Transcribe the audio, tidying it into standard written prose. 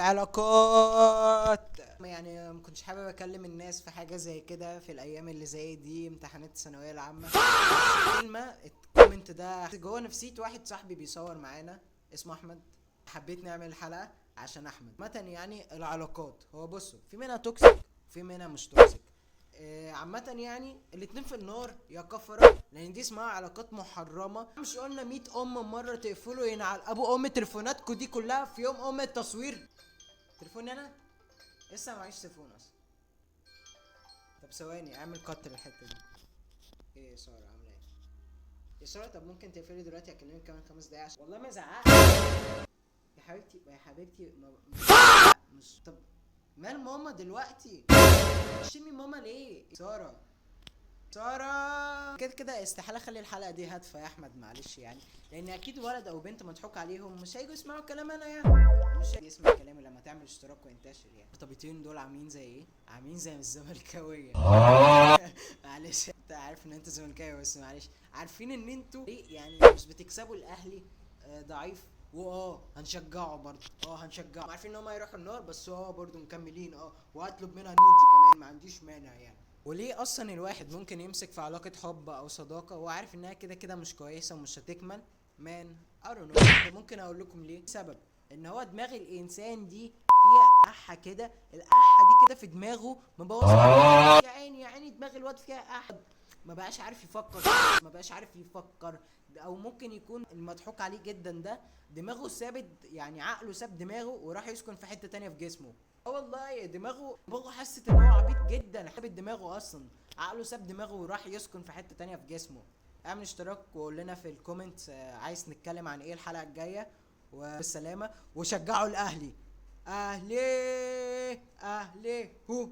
علاقات. يعني ما كنتش حابب اكلم الناس في حاجه زي كده في الايام اللي زي دي، امتحانات الثانويه العامه. كلمه الكومنت ده جوه نفسية واحد صاحبي بيصور معانا اسمه احمد. حبيت نعمل حلقه عشان احمد. مثلا يعني العلاقات، هو بصوا في منها توكسيك وفي منها مش توكسيك. عامة يعني الاتنين في النار يا كفرة، لان دي اسمها علاقات محرمة. مش قلنا 100 مرة تقفلوا ينعل ابو تليفوناتكو دي كلها في يوم التصوير؟ تليفوني انا لسه معيش تليفون اصلا. طب ثواني اعمل كات للحته دي. ايه يا ساره عامله ايه؟ يا ساره طب ممكن تقفلي دلوقتي، اكلمك كمان 5 دقايق عشان والله ما زعقت. يا حبيبتي يا حبيبتي مش طب مال ماما دلوقتي؟ شمي ماما ليه ساره؟ ساره كده كده استحاله اخلي الحلقه دي هادفه يا احمد، معلش يعني، لان اكيد ولد او بنت مضحوك عليهم مش هيجوا يسمعوا كلام انا يعني. مش هيجي يسمع كلامي لما تعمل اشتراك وينتشر يعني. المرتبطين دول عاملين زي ايه؟ عاملين زي الزملكاويه. معلش انت عارف ان انت زملكاوي بس معلش، عارفين ان انتوا ليه يعني مش بتكسبوا الاهلي؟ ضعيف هنشجعه برضه، هنشجعه، عارفين ان هم هيروحوا النار بس برضه مكملين وهطلب منها نودز كمان، ما عنديش مانع يعني. وليه اصلا الواحد ممكن يمسك في علاقة حب او صداقة وهو عارف انها كده كده مش كويسة ومش هتكمل؟ مان I don't know. ممكن اقول لكم ليه. سبب ان هو دماغ الانسان دي فيها احة كده، الاحة دي كده في دماغه مبوظة. يا عيني يا عيني دماغ الواد فيها احة، ما بقاش عارف يفكر، ما بقاش عارف يفكر. او ممكن يكون المضحوك عليه جدا ده دماغه ثابت، يعني عقله ساب دماغه وراح يسكن في حتة تانية في جسمه. والله دماغه حست ان هو عبيط جدا، حابب دماغه اصلا، عقله ساب دماغه وراح يسكن في حتة تانية في جسمه. اعمل اشتراك وقول لنا في الكومنت عايز نتكلم عن ايه الحلقة الجاية. والسلامة، وشجعوا الاهلي. اهلي اهلي هو